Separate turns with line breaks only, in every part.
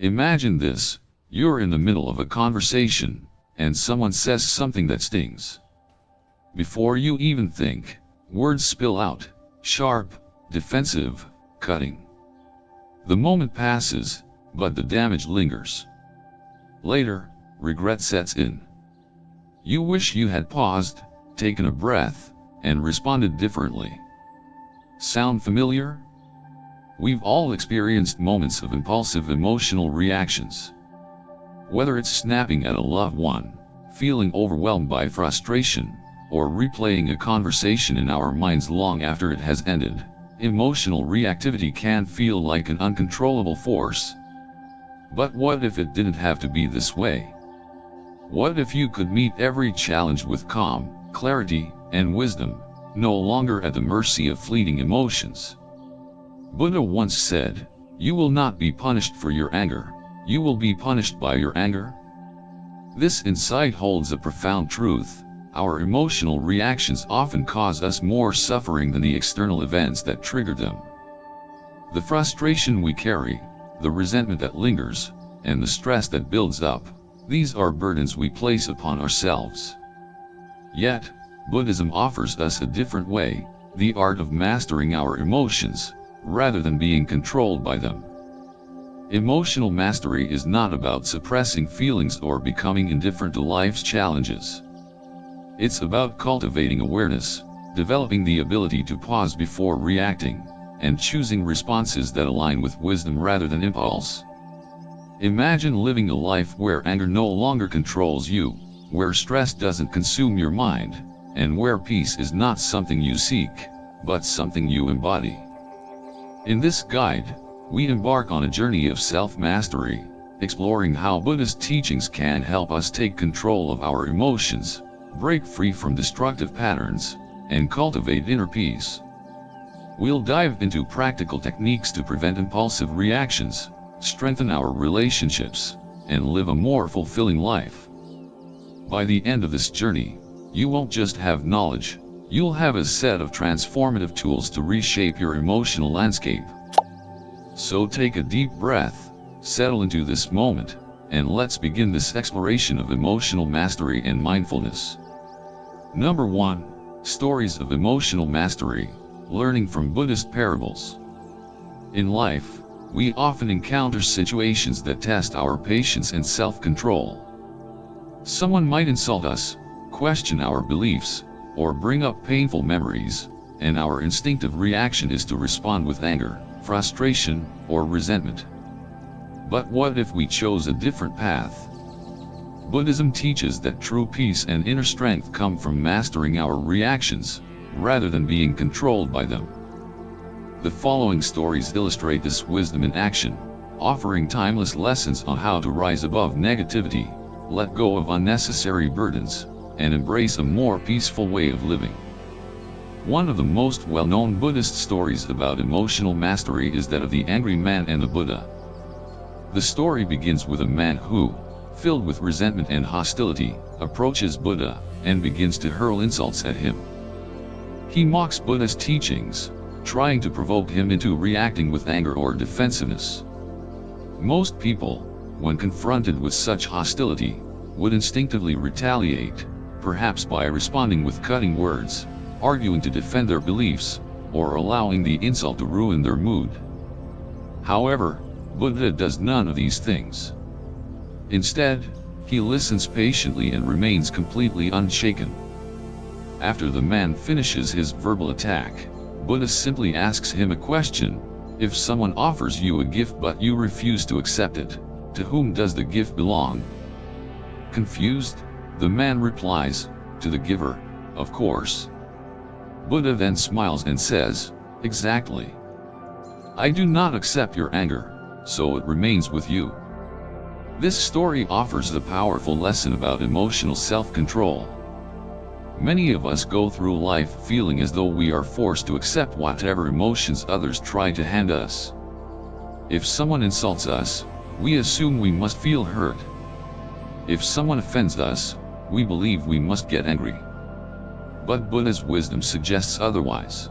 Imagine this: you're in the middle of a conversation, and someone says something that stings. Before you even think, words spill out, sharp, defensive, cutting. The moment passes, but the damage lingers. Later, regret sets in. You wish you had paused, taken a breath, and responded differently. Sound familiar? We've all experienced moments of impulsive emotional reactions. Whether it's snapping at a loved one, feeling overwhelmed by frustration, or replaying a conversation in our minds long after it has ended, emotional reactivity can feel like an uncontrollable force. But what if it didn't have to be this way? What if you could meet every challenge with calm, clarity, and wisdom, no longer at the mercy of fleeting emotions? Buddha once said, "You will not be punished for your anger, you will be punished by your anger." This insight holds a profound truth: our emotional reactions often cause us more suffering than the external events that triggered them. The frustration we carry, the resentment that lingers, and the stress that builds up, these are burdens we place upon ourselves. Yet, Buddhism offers us a different way, the art of mastering our emotions, rather than being controlled by them. Emotional mastery is not about suppressing feelings or becoming indifferent to life's challenges. It's about cultivating awareness, developing the ability to pause before reacting, and choosing responses that align with wisdom rather than impulse. Imagine living a life where anger no longer controls you, where stress doesn't consume your mind, and where peace is not something you seek, but something you embody. In this guide, we embark on a journey of self-mastery, exploring how Buddhist teachings can help us take control of our emotions, break free from destructive patterns, and cultivate inner peace. We'll dive into practical techniques to prevent impulsive reactions, strengthen our relationships, and live a more fulfilling life. By the end of this journey, you won't just have knowledge, you'll have a set of transformative tools to reshape your emotional landscape. So take a deep breath, settle into this moment, and let's begin this exploration of emotional mastery and mindfulness. Number 1. Stories of emotional mastery, learning from Buddhist parables. In life, we often encounter situations that test our patience and self-control. Someone might insult us, question our beliefs, or bring up painful memories, and our instinctive reaction is to respond with anger, frustration, or resentment. But what if we chose a different path? Buddhism teaches that true peace and inner strength come from mastering our reactions, rather than being controlled by them. The following stories illustrate this wisdom in action, offering timeless lessons on how to rise above negativity, let go of unnecessary burdens, and embrace a more peaceful way of living. One of the most well-known Buddhist stories about emotional mastery is that of the angry man and the Buddha. The story begins with a man who, filled with resentment and hostility, approaches Buddha, and begins to hurl insults at him. He mocks Buddha's teachings, trying to provoke him into reacting with anger or defensiveness. Most people, when confronted with such hostility, would instinctively retaliate, perhaps by responding with cutting words, arguing to defend their beliefs, or allowing the insult to ruin their mood. However, Buddha does none of these things. Instead, he listens patiently and remains completely unshaken. After the man finishes his verbal attack, Buddha simply asks him a question: if someone offers you a gift but you refuse to accept it, to whom does the gift belong? Confused, the man replies, to the giver, of course. Buddha then smiles and says, exactly. I do not accept your anger, so it remains with you. This story offers a powerful lesson about emotional self-control. Many of us go through life feeling as though we are forced to accept whatever emotions others try to hand us. If someone insults us, we assume we must feel hurt. If someone offends us, we believe we must get angry. But Buddha's wisdom suggests otherwise.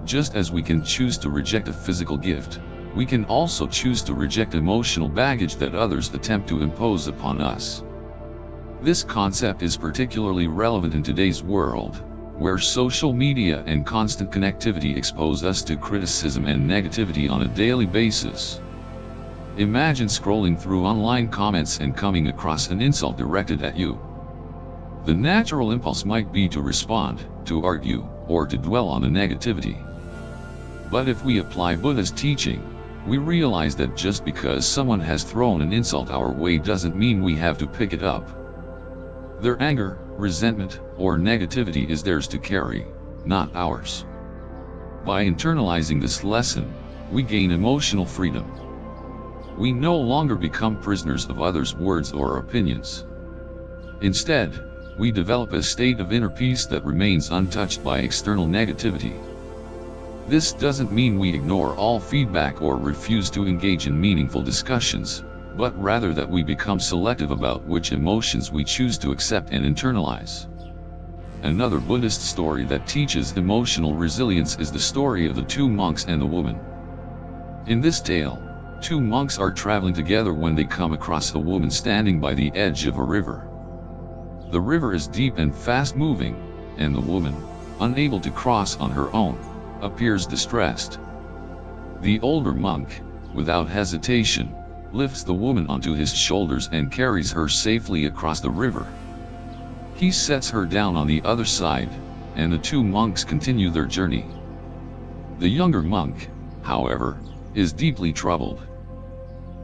Just as we can choose to reject a physical gift, We can also choose to reject emotional baggage that others attempt to impose upon us. This concept is particularly relevant in today's world, where social media and constant connectivity expose us to criticism and negativity on a daily basis. Imagine scrolling through online comments and coming across an insult directed at you. The natural impulse might be to respond, to argue, or to dwell on the negativity. But if we apply Buddha's teaching, we realize that just because someone has thrown an insult our way doesn't mean we have to pick it up. Their anger, resentment, or negativity is theirs to carry, not ours. By internalizing this lesson, we gain emotional freedom. We no longer become prisoners of others' words or opinions. Instead, we develop a state of inner peace that remains untouched by external negativity. This doesn't mean we ignore all feedback or refuse to engage in meaningful discussions, but rather that we become selective about which emotions we choose to accept and internalize. Another Buddhist story that teaches emotional resilience is the story of the two monks and the woman. In this tale, two monks are traveling together when they come across a woman standing by the edge of a river. The river is deep and fast-moving, and the woman, unable to cross on her own, appears distressed. The older monk, without hesitation, lifts the woman onto his shoulders and carries her safely across the river. He sets her down on the other side, and the two monks continue their journey. The younger monk, however, is deeply troubled.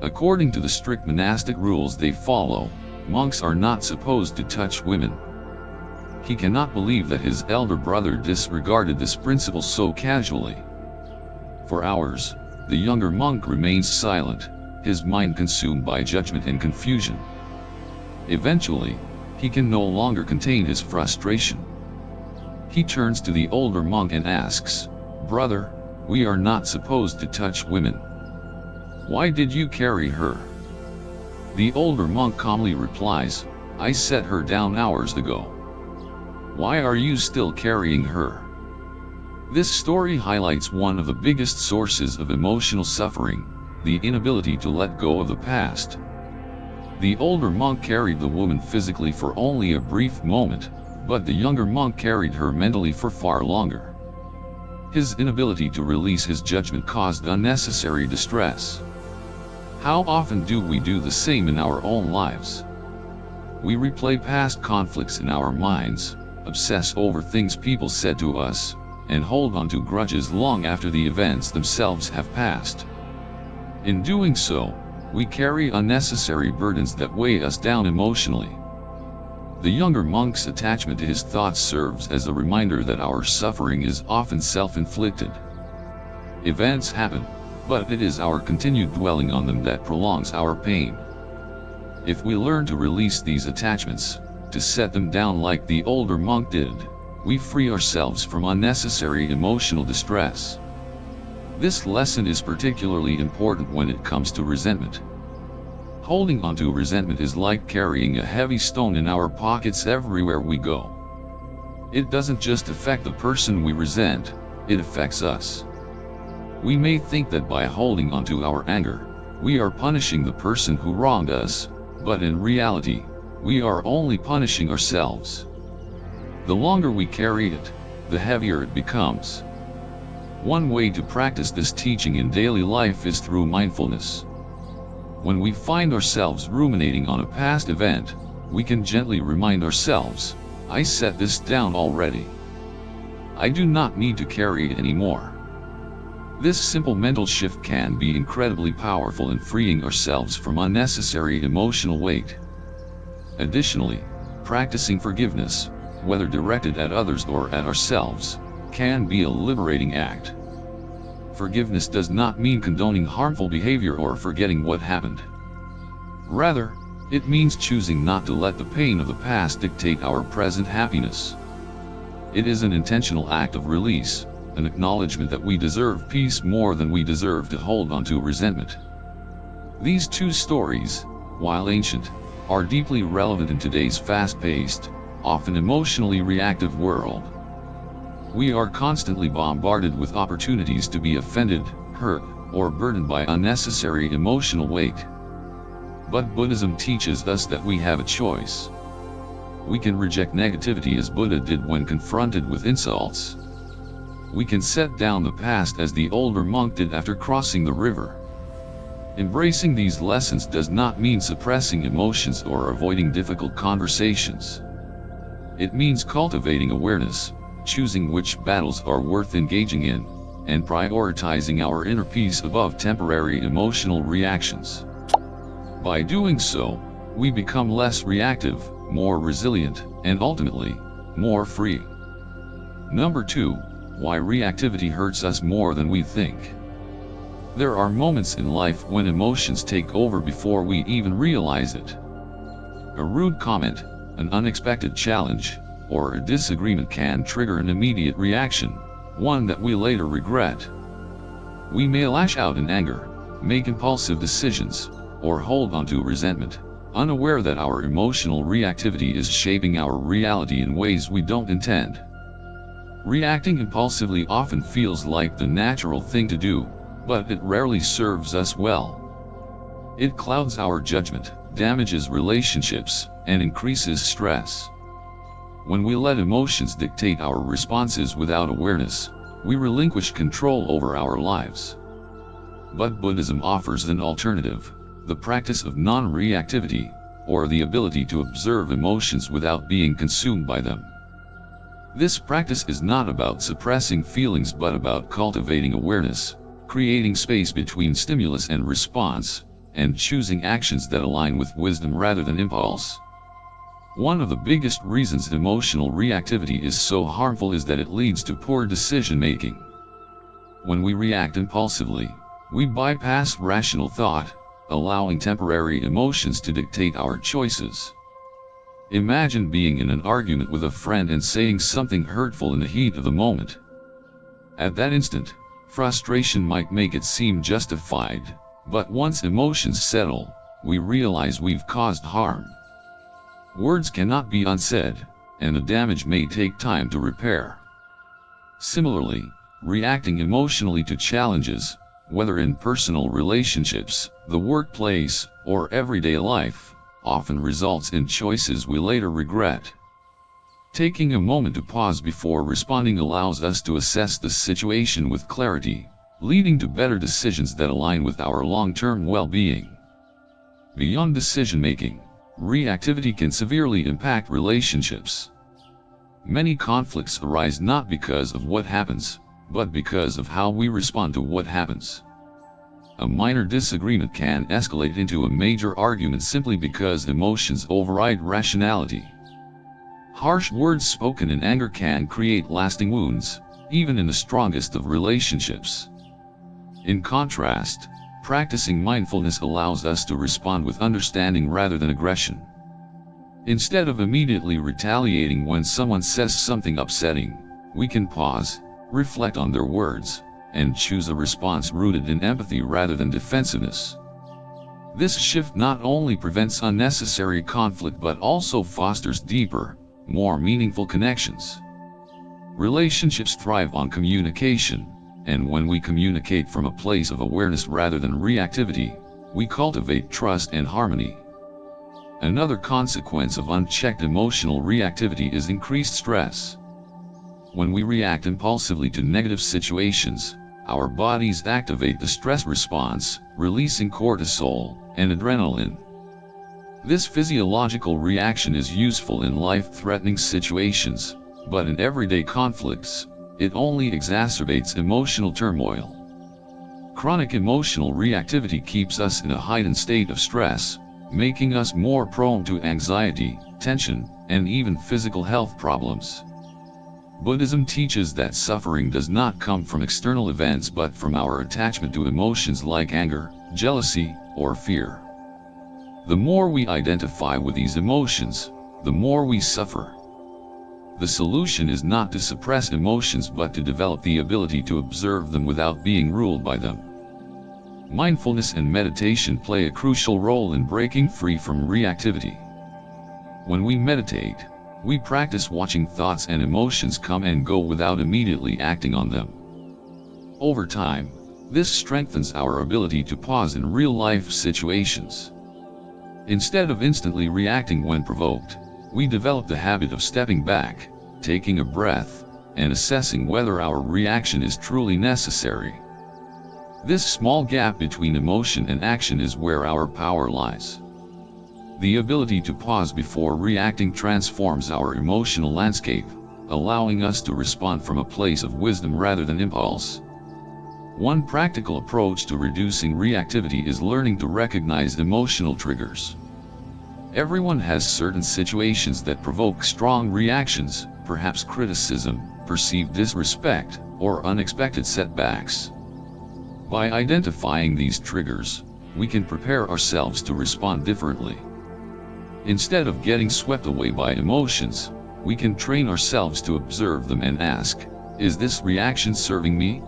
According to the strict monastic rules they follow, monks are not supposed to touch women. He cannot believe that his elder brother disregarded this principle so casually. For hours, the younger monk remains silent, his mind consumed by judgment and confusion. Eventually, he can no longer contain his frustration. He turns to the older monk and asks, "Brother, we are not supposed to touch women. Why did you carry her?" The older monk calmly replies, "I set her down hours ago. Why are you still carrying her?" This story highlights one of the biggest sources of emotional suffering, the inability to let go of the past. The older monk carried the woman physically for only a brief moment, but the younger monk carried her mentally for far longer. His inability to release his judgment caused unnecessary distress. How often do we do the same in our own lives? We replay past conflicts in our minds, obsess over things people said to us, and hold on to grudges long after the events themselves have passed. In doing so, we carry unnecessary burdens that weigh us down emotionally. The younger monk's attachment to his thoughts serves as a reminder that our suffering is often self-inflicted. Events happen, but it is our continued dwelling on them that prolongs our pain. If we learn to release these attachments, to set them down like the older monk did, we free ourselves from unnecessary emotional distress. This lesson is particularly important when it comes to resentment. Holding onto resentment is like carrying a heavy stone in our pockets everywhere we go. It doesn't just affect the person we resent, it affects us. We may think that by holding onto our anger, we are punishing the person who wronged us, but in reality, we are only punishing ourselves. The longer we carry it, the heavier it becomes. One way to practice this teaching in daily life is through mindfulness. When we find ourselves ruminating on a past event, we can gently remind ourselves, "I set this down already. I do not need to carry it anymore." This simple mental shift can be incredibly powerful in freeing ourselves from unnecessary emotional weight. Additionally, practicing forgiveness, whether directed at others or at ourselves, can be a liberating act. Forgiveness does not mean condoning harmful behavior or forgetting what happened. Rather, it means choosing not to let the pain of the past dictate our present happiness. It is an intentional act of release, an acknowledgement that we deserve peace more than we deserve to hold on to resentment. These two stories, while ancient, are deeply relevant in today's fast-paced, often emotionally reactive world. We are constantly bombarded with opportunities to be offended, hurt, or burdened by unnecessary emotional weight. But Buddhism teaches us that we have a choice. We can reject negativity as Buddha did when confronted with insults. We can set down the past as the older monk did after crossing the river. Embracing these lessons does not mean suppressing emotions or avoiding difficult conversations. It means cultivating awareness, choosing which battles are worth engaging in, and prioritizing our inner peace above temporary emotional reactions. By doing so, we become less reactive, more resilient, and ultimately, more free. Number 2, why reactivity hurts us more than we think. There are moments in life when emotions take over before we even realize it. A rude comment, an unexpected challenge, or a disagreement can trigger an immediate reaction, one that we later regret. We may lash out in anger, make impulsive decisions, or hold on to resentment, unaware that our emotional reactivity is shaping our reality in ways we don't intend. Reacting impulsively often feels like the natural thing to do, but it rarely serves us well. It clouds our judgment, damages relationships, and increases stress. When we let emotions dictate our responses without awareness, we relinquish control over our lives. But Buddhism offers an alternative, the practice of non-reactivity, or the ability to observe emotions without being consumed by them. This practice is not about suppressing feelings but about cultivating awareness, creating space between stimulus and response, and choosing actions that align with wisdom rather than impulse. One of the biggest reasons emotional reactivity is so harmful is that it leads to poor decision-making. When we react impulsively, we bypass rational thought, allowing temporary emotions to dictate our choices. Imagine being in an argument with a friend and saying something hurtful in the heat of the moment. At that instant, frustration might make it seem justified, but once emotions settle, we realize we've caused harm. Words cannot be unsaid, and the damage may take time to repair. Similarly, reacting emotionally to challenges, whether in personal relationships, the workplace, or everyday life, often results in choices we later regret. Taking a moment to pause before responding allows us to assess the situation with clarity, leading to better decisions that align with our long-term well-being. Beyond decision-making, reactivity can severely impact relationships. Many conflicts arise not because of what happens, but because of how we respond to what happens. A minor disagreement can escalate into a major argument simply because emotions override rationality. Harsh words spoken in anger can create lasting wounds, even in the strongest of relationships. In contrast, practicing mindfulness allows us to respond with understanding rather than aggression. Instead of immediately retaliating when someone says something upsetting, we can pause, reflect on their words, and choose a response rooted in empathy rather than defensiveness. This shift not only prevents unnecessary conflict but also fosters deeper, more meaningful connections. Relationships thrive on communication, and when we communicate from a place of awareness rather than reactivity, we cultivate trust and harmony. Another consequence of unchecked emotional reactivity is increased stress. When we react impulsively to negative situations, our bodies activate the stress response, releasing cortisol and adrenaline. This physiological reaction is useful in life-threatening situations, but in everyday conflicts, it only exacerbates emotional turmoil. Chronic emotional reactivity keeps us in a heightened state of stress, making us more prone to anxiety, tension, and even physical health problems. Buddhism teaches that suffering does not come from external events but from our attachment to emotions like anger, jealousy, or fear. The more we identify with these emotions, the more we suffer. The solution is not to suppress emotions but to develop the ability to observe them without being ruled by them. Mindfulness and meditation play a crucial role in breaking free from reactivity. When we meditate, we practice watching thoughts and emotions come and go without immediately acting on them. Over time, This strengthens our ability to pause in real-life situations. Instead of instantly reacting when provoked, we develop the habit of stepping back, taking a breath, and assessing whether our reaction is truly necessary. This small gap between emotion and action is where our power lies. The ability to pause before reacting transforms our emotional landscape, allowing us to respond from a place of wisdom rather than impulse. One practical approach to reducing reactivity is learning to recognize emotional triggers. Everyone has certain situations that provoke strong reactions, perhaps criticism, perceived disrespect, or unexpected setbacks. By identifying these triggers, we can prepare ourselves to respond differently. Instead of getting swept away by emotions, we can train ourselves to observe them and ask, is this reaction serving me?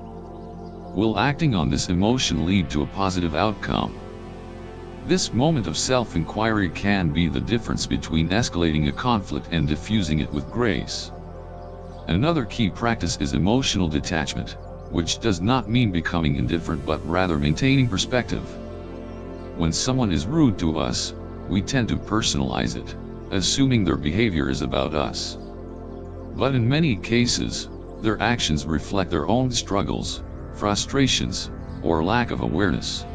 Will acting on this emotion lead to a positive outcome? This moment of self-inquiry can be the difference between escalating a conflict and diffusing it with grace. Another key practice is emotional detachment, which does not mean becoming indifferent but rather maintaining perspective. When someone is rude to us, we tend to personalize it, assuming their behavior is about us. But in many cases, their actions reflect their own struggles, frustrations, or lack of awareness.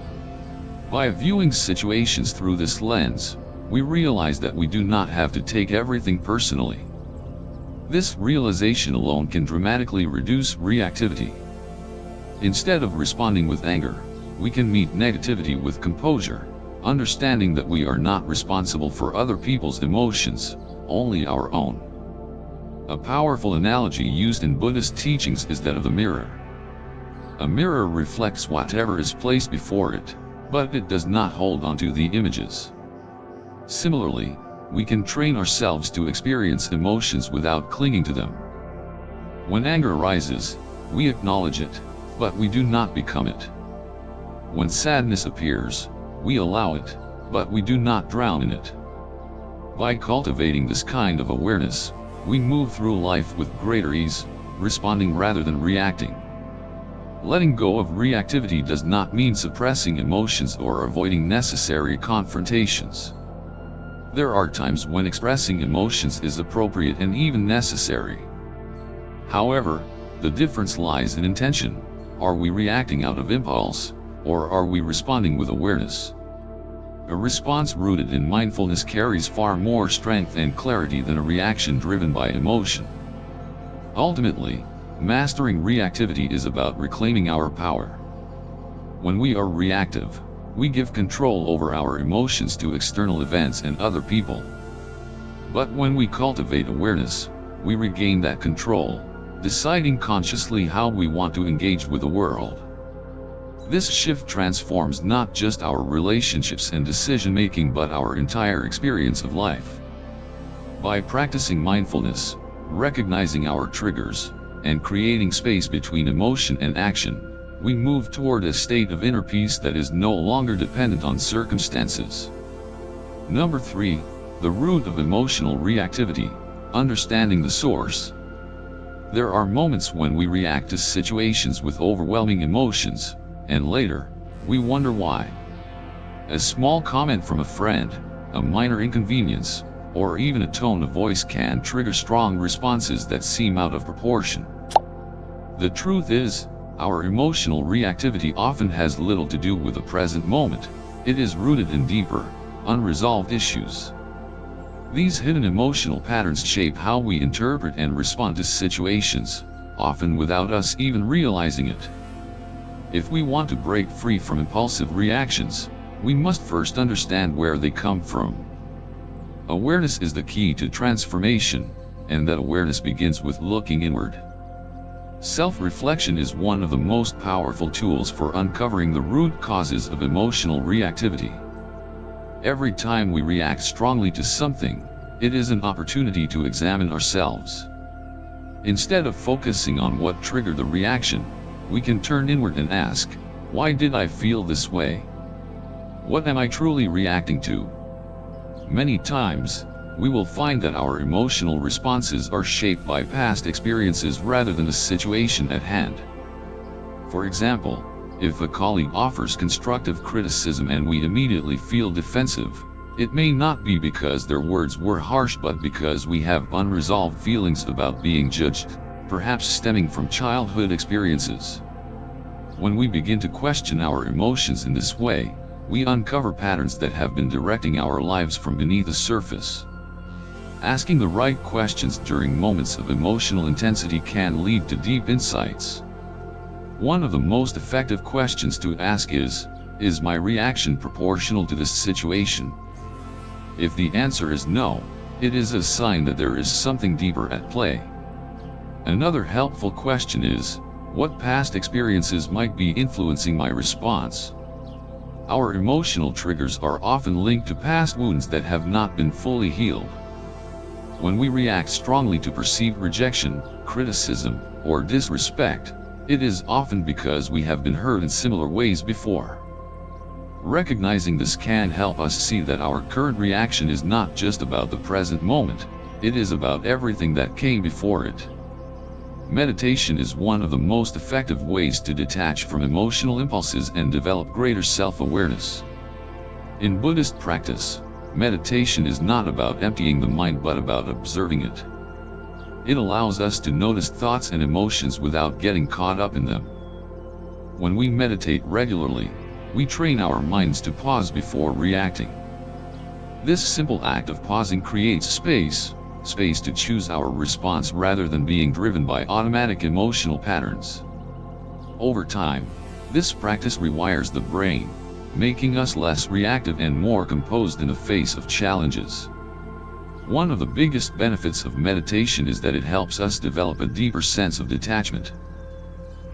By viewing situations through this lens, we realize that we do not have to take everything personally. This realization alone can dramatically reduce reactivity. Instead of responding with anger, we can meet negativity with composure, understanding that we are not responsible for other people's emotions, only our own. A powerful analogy used in Buddhist teachings is that of the mirror. A mirror reflects whatever is placed before it, but it does not hold onto the images. Similarly, we can train ourselves to experience emotions without clinging to them. When anger arises, we acknowledge it, but we do not become it. When sadness appears, we allow it, but we do not drown in it. By cultivating this kind of awareness, we move through life with greater ease, responding rather than reacting. Letting go of reactivity does not mean suppressing emotions or avoiding necessary confrontations. There are times when expressing emotions is appropriate and even necessary. However, the difference lies in intention. Are we reacting out of impulse, or are we responding with awareness? A response rooted in mindfulness carries far more strength and clarity than a reaction driven by emotion. Ultimately, mastering reactivity is about reclaiming our power. When we are reactive, we give control over our emotions to external events and other people. But when we cultivate awareness, we regain that control, deciding consciously how we want to engage with the world. This shift transforms not just our relationships and decision-making but our entire experience of life. By practicing mindfulness, recognizing our triggers, and creating space between emotion and action, we move toward a state of inner peace that is no longer dependent on circumstances. Number 3, the root of emotional reactivity, understanding the source. There are moments when we react to situations with overwhelming emotions, and later, we wonder why. A small comment from a friend, a minor inconvenience, or even a tone of voice can trigger strong responses that seem out of proportion. The truth is, our emotional reactivity often has little to do with the present moment. It is rooted in deeper, unresolved issues. These hidden emotional patterns shape how we interpret and respond to situations, often without us even realizing it. If we want to break free from impulsive reactions, we must first understand where they come from. Awareness is the key to transformation, and that awareness begins with looking inward. Self-reflection is one of the most powerful tools for uncovering the root causes of emotional reactivity. Every time we react strongly to something, it is an opportunity to examine ourselves. Instead of focusing on what triggered the reaction, we can turn inward and ask, why did I feel this way? What am I truly reacting to? Many times, we will find that our emotional responses are shaped by past experiences rather than the situation at hand. For example, If a colleague offers constructive criticism and we immediately feel defensive, it may not be because their words were harsh but because we have unresolved feelings about being judged, perhaps stemming from childhood experiences. When we begin to question our emotions in this way, we uncover patterns that have been directing our lives from beneath the surface. Asking the right questions during moments of emotional intensity can lead to deep insights. One of the most effective questions to ask is my reaction proportional to this situation? If the answer is no, it is a sign that there is something deeper at play. Another helpful question is, what past experiences might be influencing my response? Our emotional triggers are often linked to past wounds that have not been fully healed. When we react strongly to perceived rejection, criticism, or disrespect, it is often because we have been hurt in similar ways before. Recognizing this can help us see that our current reaction is not just about the present moment, it is about everything that came before it. Meditation is one of the most effective ways to detach from emotional impulses and develop greater self-awareness. In Buddhist practice, meditation is not about emptying the mind but about observing it. It allows us to notice thoughts and emotions without getting caught up in them. When we meditate regularly, we train our minds to pause before reacting. This simple act of pausing creates space to choose our response rather than being driven by automatic emotional patterns. Over time, this practice rewires the brain, making us less reactive and more composed in the face of challenges. One of the biggest benefits of meditation is that it helps us develop a deeper sense of detachment.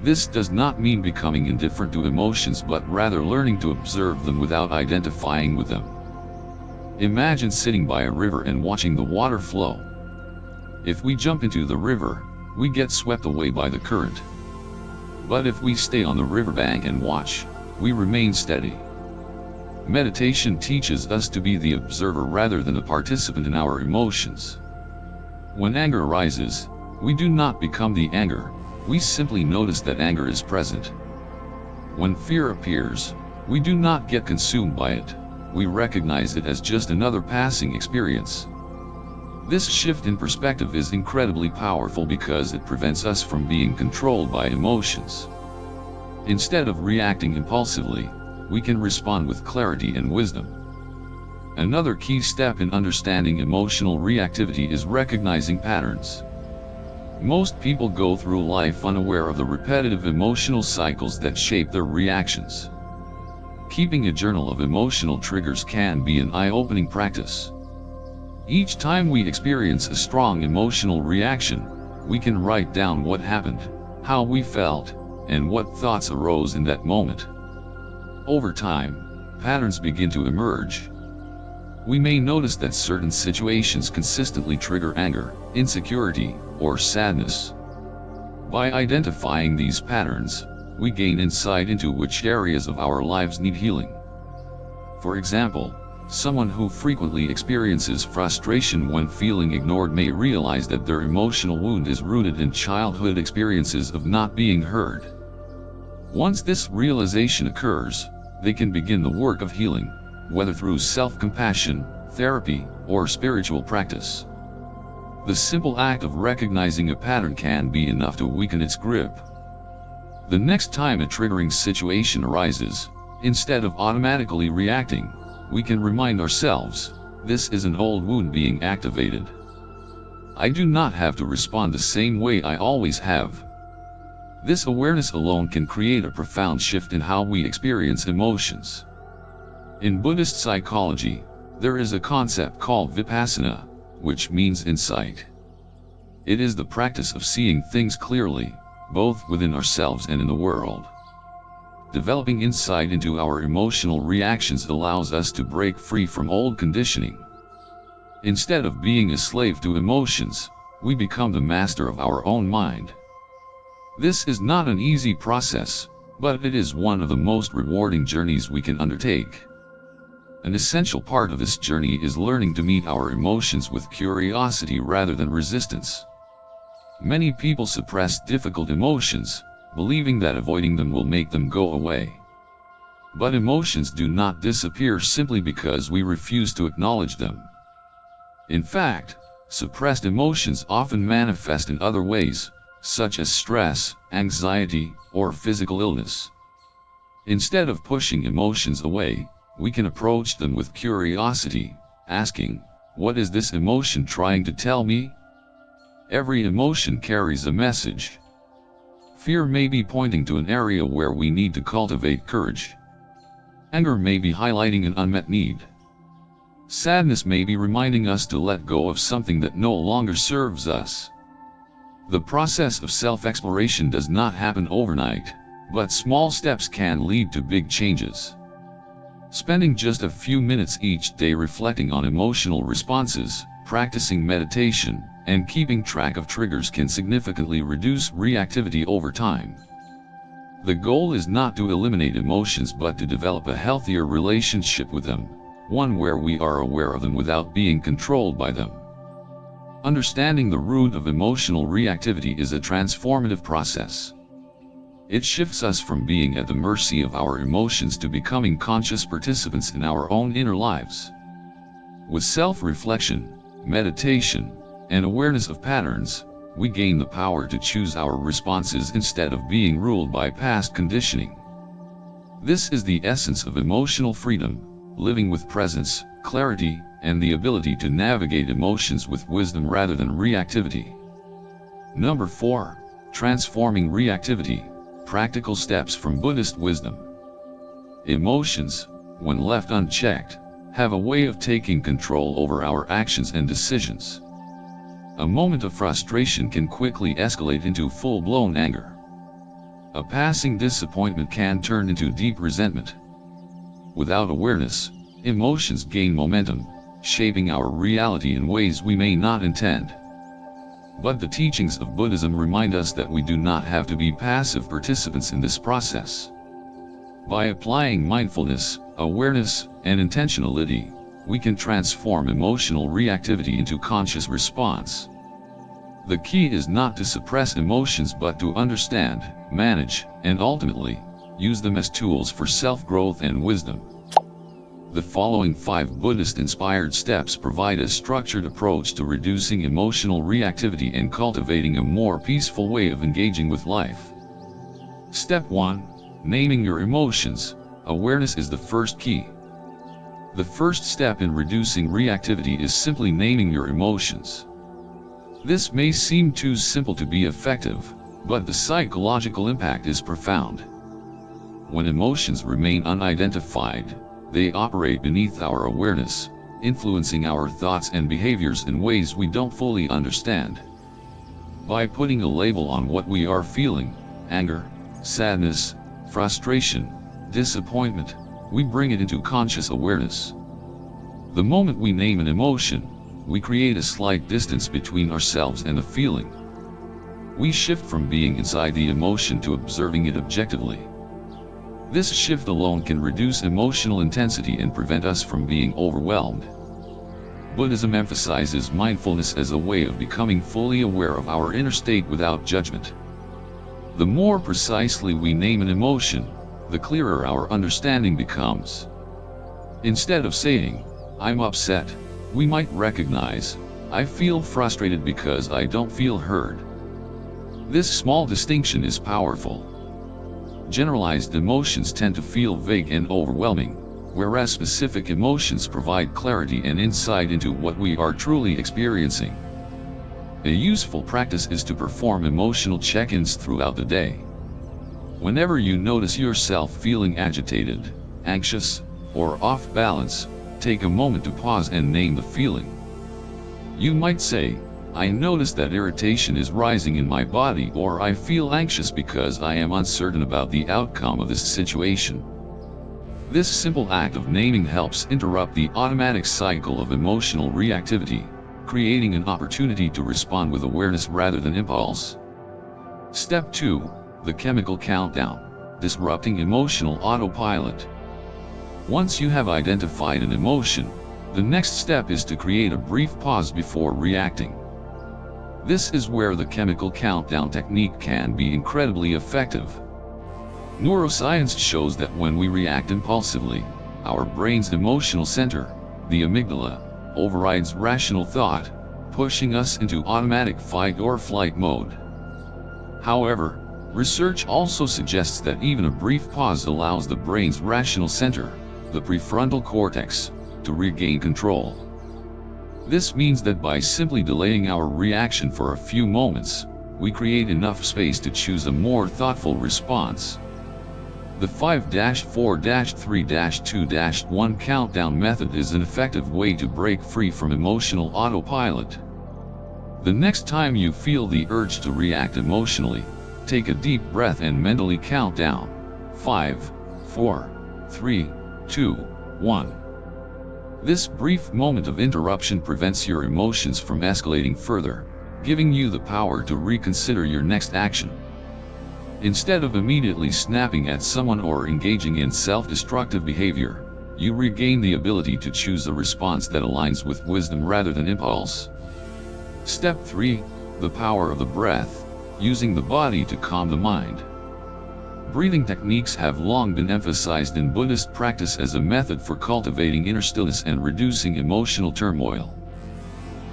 This does not mean becoming indifferent to emotions but rather learning to observe them without identifying with them. Imagine sitting by a river and watching the water flow. If we jump into the river, we get swept away by the current. But if we stay on the riverbank and watch, we remain steady. Meditation teaches us to be the observer rather than the participant in our emotions. When anger arises, we do not become the anger. We simply notice that anger is present. When fear appears, we do not get consumed by it. We recognize it as just another passing experience. This shift in perspective is incredibly powerful because it prevents us from being controlled by emotions. Instead of reacting impulsively, we can respond with clarity and wisdom. Another key step in understanding emotional reactivity is recognizing patterns. Most people go through life unaware of the repetitive emotional cycles that shape their reactions. Keeping a journal of emotional triggers can be an eye-opening practice. Each time we experience a strong emotional reaction, we can write down what happened, how we felt, and what thoughts arose in that moment. Over time, patterns begin to emerge. We may notice that certain situations consistently trigger anger, insecurity, or sadness. By identifying these patterns, we gain insight into which areas of our lives need healing. For example, someone who frequently experiences frustration when feeling ignored may realize that their emotional wound is rooted in childhood experiences of not being heard. Once this realization occurs, they can begin the work of healing, whether through self-compassion, therapy, or spiritual practice. The simple act of recognizing a pattern can be enough to weaken its grip. The next time a triggering situation arises, instead of automatically reacting, we can remind ourselves, this is an old wound being activated. I do not have to respond the same way I always have. This awareness alone can create a profound shift in how we experience emotions. In Buddhist psychology, there is a concept called vipassana, which means insight. It is the practice of seeing things clearly, both within ourselves and in the world. Developing insight into our emotional reactions allows us to break free from old conditioning. Instead of being a slave to emotions, we become the master of our own mind. This is not an easy process, but it is one of the most rewarding journeys we can undertake. An essential part of this journey is learning to meet our emotions with curiosity rather than resistance. Many people suppress difficult emotions, believing that avoiding them will make them go away. But emotions do not disappear simply because we refuse to acknowledge them. In fact, suppressed emotions often manifest in other ways, such as stress, anxiety, or physical illness. Instead of pushing emotions away, we can approach them with curiosity, asking, "What is this emotion trying to tell me?" Every emotion carries a message. Fear may be pointing to an area where we need to cultivate courage. Anger may be highlighting an unmet need. Sadness may be reminding us to let go of something that no longer serves us. The process of self-exploration does not happen overnight, but small steps can lead to big changes. Spending just a few minutes each day reflecting on emotional responses, practicing meditation, and keeping track of triggers can significantly reduce reactivity over time. The goal is not to eliminate emotions but to develop a healthier relationship with them, one where we are aware of them without being controlled by them. Understanding the root of emotional reactivity is a transformative process. It shifts us from being at the mercy of our emotions to becoming conscious participants in our own inner lives. With self-reflection, meditation, and awareness of patterns, we gain the power to choose our responses instead of being ruled by past conditioning. This is the essence of emotional freedom, living with presence, clarity, and the ability to navigate emotions with wisdom rather than reactivity. Number 4. Transforming reactivity. Practical steps from Buddhist wisdom. Emotions, when left unchecked, have a way of taking control over our actions and decisions. A moment of frustration can quickly escalate into full-blown anger. A passing disappointment can turn into deep resentment. Without awareness, emotions gain momentum, shaping our reality in ways we may not intend. But the teachings of Buddhism remind us that we do not have to be passive participants in this process. By applying mindfulness, awareness, and intentionality, we can transform emotional reactivity into conscious response. The key is not to suppress emotions but to understand, manage, and ultimately, use them as tools for self-growth and wisdom. The following 5 Buddhist-inspired steps provide a structured approach to reducing emotional reactivity and cultivating a more peaceful way of engaging with life. Step 1. Naming your emotions. Awareness is the first key. The first step in reducing reactivity is simply naming your emotions. This may seem too simple to be effective, but the psychological impact is profound. When emotions remain unidentified, they operate beneath our awareness, influencing our thoughts and behaviors in ways we don't fully understand. By putting a label on what we are feeling, anger, sadness, frustration, disappointment, we bring it into conscious awareness. The moment we name an emotion, we create a slight distance between ourselves and the feeling. We shift from being inside the emotion to observing it objectively. This shift alone can reduce emotional intensity and prevent us from being overwhelmed. Buddhism emphasizes mindfulness as a way of becoming fully aware of our inner state without judgment. The more precisely we name an emotion, the clearer our understanding becomes. Instead of saying, "I'm upset," we might recognize, "I feel frustrated because I don't feel heard." This small distinction is powerful. Generalized emotions tend to feel vague and overwhelming, whereas specific emotions provide clarity and insight into what we are truly experiencing. A useful practice is to perform emotional check-ins throughout the day. Whenever you notice yourself feeling agitated, anxious, or off balance, take a moment to pause and name the feeling. You might say, "I notice that irritation is rising in my body," or "I feel anxious because I am uncertain about the outcome of this situation." This simple act of naming helps interrupt the automatic cycle of emotional reactivity, creating an opportunity to respond with awareness rather than impulse. Step 2. The chemical countdown. Disrupting emotional autopilot. Once you have identified an emotion, the next step is to create a brief pause before reacting. This is where the chemical countdown technique can be incredibly effective. Neuroscience shows that when we react impulsively, our brain's emotional center, the amygdala, overrides rational thought, pushing us into automatic fight or flight mode. However, research also suggests that even a brief pause allows the brain's rational center, the prefrontal cortex, to regain control. This means that by simply delaying our reaction for a few moments, we create enough space to choose a more thoughtful response. The 5-4-3-2-1 countdown method is an effective way to break free from emotional autopilot. The next time you feel the urge to react emotionally, take a deep breath and mentally count down. 5, 4, 3, 2, 1. This brief moment of interruption prevents your emotions from escalating further, giving you the power to reconsider your next action. Instead of immediately snapping at someone or engaging in self-destructive behavior, you regain the ability to choose a response that aligns with wisdom rather than impulse. Step 3. The power of the breath, using the body to calm the mind. Breathing techniques have long been emphasized in Buddhist practice as a method for cultivating inner stillness and reducing emotional turmoil.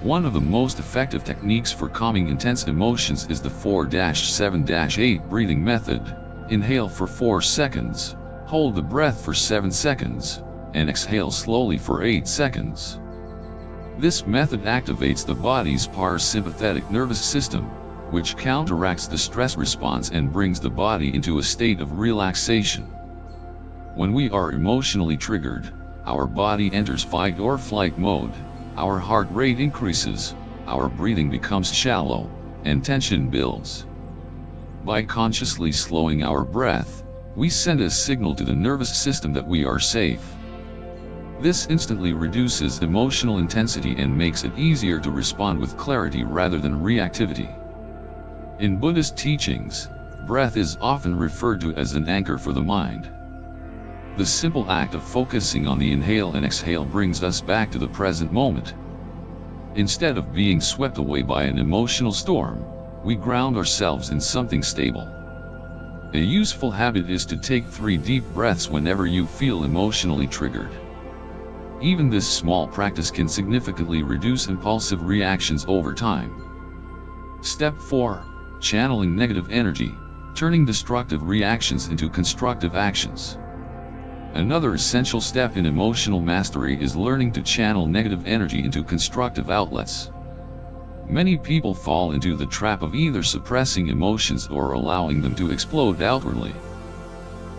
One of the most effective techniques for calming intense emotions is the 4-7-8 breathing method. Inhale for 4 seconds, hold the breath for 7 seconds, and exhale slowly for 8 seconds. This method activates the body's parasympathetic nervous system, which counteracts the stress response and brings the body into a state of relaxation. When we are emotionally triggered, our body enters fight or flight mode, our heart rate increases, our breathing becomes shallow, and tension builds. By consciously slowing our breath, we send a signal to the nervous system that we are safe. This instantly reduces emotional intensity and makes it easier to respond with clarity rather than reactivity. In Buddhist teachings, breath is often referred to as an anchor for the mind. The simple act of focusing on the inhale and exhale brings us back to the present moment. Instead of being swept away by an emotional storm, we ground ourselves in something stable. A useful habit is to take 3 deep breaths whenever you feel emotionally triggered. Even this small practice can significantly reduce impulsive reactions over time. Step 4. Channeling negative energy, turning destructive reactions into constructive actions. Another essential step in emotional mastery is learning to channel negative energy into constructive outlets. Many people fall into the trap of either suppressing emotions or allowing them to explode outwardly.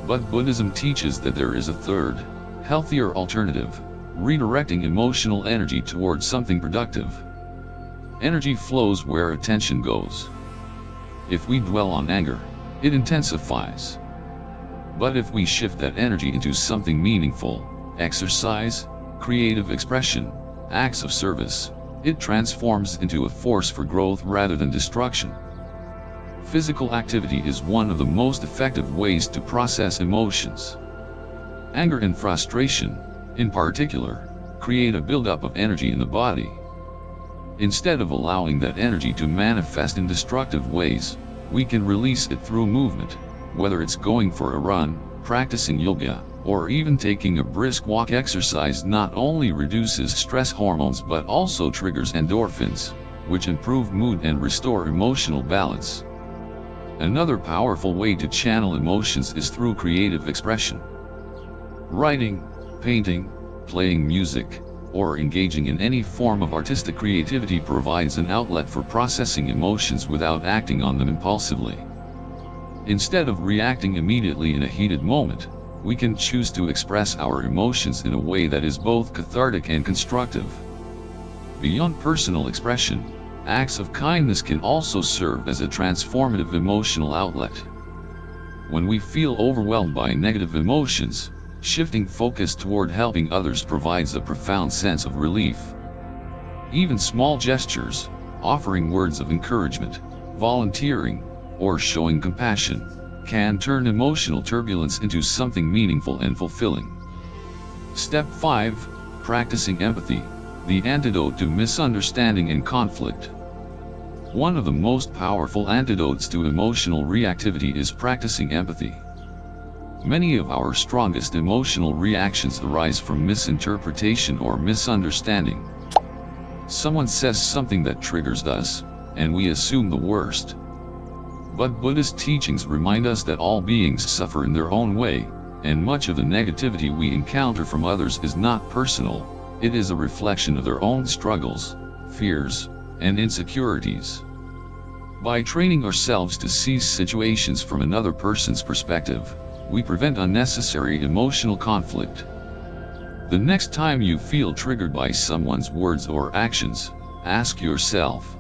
But Buddhism teaches that there is a third, healthier alternative: redirecting emotional energy towards something productive. Energy flows where attention goes. If we dwell on anger, it intensifies. But if we shift that energy into something meaningful, exercise, creative expression, acts of service, it transforms into a force for growth rather than destruction. Physical activity is one of the most effective ways to process emotions. Anger and frustration, in particular, create a buildup of energy in the body. Instead of allowing that energy to manifest in destructive ways, we can release it through movement, whether it's going for a run, practicing yoga, or even taking a brisk walk. Exercise not only reduces stress hormones but also triggers endorphins, which improve mood and restore emotional balance. Another powerful way to channel emotions is through creative expression. Writing, painting, playing music, or engaging in any form of artistic creativity provides an outlet for processing emotions without acting on them impulsively. Instead of reacting immediately in a heated moment, we can choose to express our emotions in a way that is both cathartic and constructive. Beyond personal expression, acts of kindness can also serve as a transformative emotional outlet. When we feel overwhelmed by negative emotions, shifting focus toward helping others provides a profound sense of relief. Even small gestures, offering words of encouragement, volunteering, or showing compassion, can turn emotional turbulence into something meaningful and fulfilling. Step 5. Practicing empathy, the antidote to misunderstanding and conflict. One of the most powerful antidotes to emotional reactivity is practicing empathy. Many of our strongest emotional reactions arise from misinterpretation or misunderstanding. Someone says something that triggers us, and we assume the worst. But Buddhist teachings remind us that all beings suffer in their own way, and much of the negativity we encounter from others is not personal, it is a reflection of their own struggles, fears, and insecurities. By training ourselves to see situations from another person's perspective, we prevent unnecessary emotional conflict. The next time you feel triggered by someone's words or actions, ask yourself,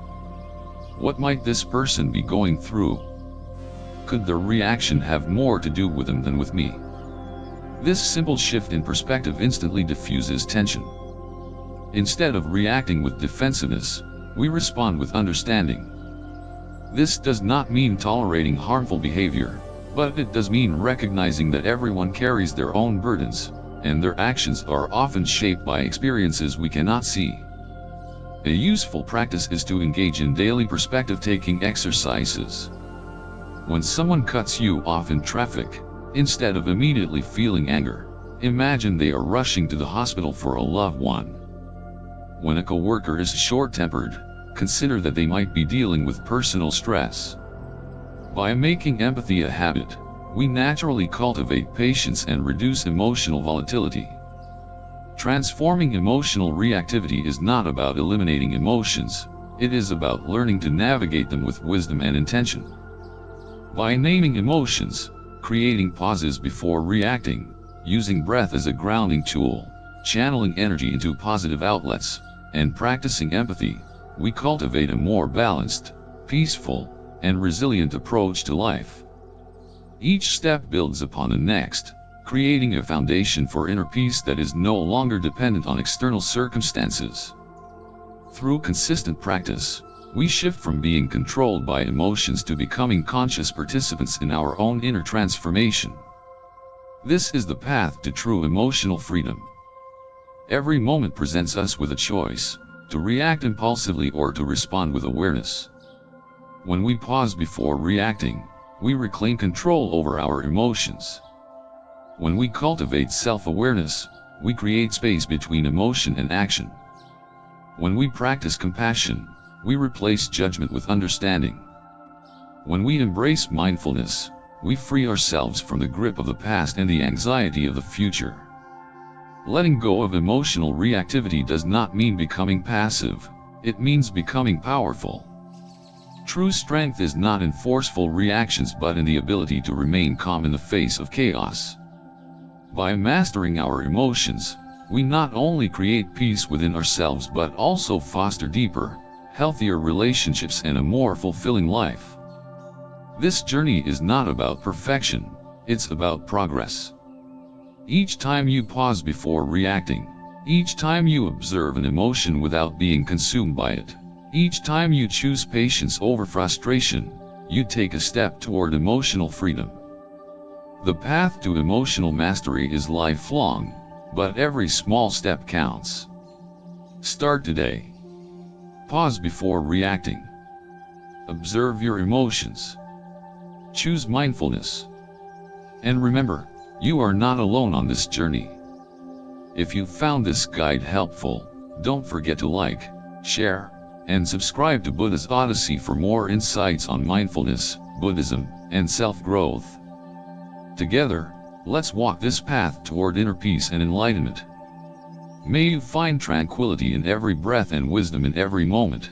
what might this person be going through? Could their reaction have more to do with them than with me? This simple shift in perspective instantly diffuses tension. Instead of reacting with defensiveness, we respond with understanding. This does not mean tolerating harmful behavior, but it does mean recognizing that everyone carries their own burdens, and their actions are often shaped by experiences we cannot see. A useful practice is to engage in daily perspective-taking exercises. When someone cuts you off in traffic, instead of immediately feeling anger, imagine they are rushing to the hospital for a loved one. When a coworker is short-tempered, consider that they might be dealing with personal stress. By making empathy a habit, we naturally cultivate patience and reduce emotional volatility. Transforming emotional reactivity is not about eliminating emotions, it is about learning to navigate them with wisdom and intention. By naming emotions, creating pauses before reacting, using breath as a grounding tool, channeling energy into positive outlets, and practicing empathy, we cultivate a more balanced, peaceful, and resilient approach to life. Each step builds upon the next, creating a foundation for inner peace that is no longer dependent on external circumstances. Through consistent practice, we shift from being controlled by emotions to becoming conscious participants in our own inner transformation. This is the path to true emotional freedom. Every moment presents us with a choice, to react impulsively or to respond with awareness. When we pause before reacting, we reclaim control over our emotions. When we cultivate self-awareness, we create space between emotion and action. When we practice compassion, we replace judgment with understanding. When we embrace mindfulness, we free ourselves from the grip of the past and the anxiety of the future. Letting go of emotional reactivity does not mean becoming passive, it means becoming powerful. True strength is not in forceful reactions but in the ability to remain calm in the face of chaos. By mastering our emotions, we not only create peace within ourselves but also foster deeper, healthier relationships and a more fulfilling life. This journey is not about perfection, it's about progress. Each time you pause before reacting, each time you observe an emotion without being consumed by it, each time you choose patience over frustration, you take a step toward emotional freedom. The path to emotional mastery is lifelong, but every small step counts. Start today. Pause before reacting. Observe your emotions. Choose mindfulness. And remember, you are not alone on this journey. If you found this guide helpful, don't forget to like, share, and subscribe to Buddha's Odyssey for more insights on mindfulness, Buddhism, and self-growth. Together, let's walk this path toward inner peace and enlightenment. May you find tranquility in every breath and wisdom in every moment.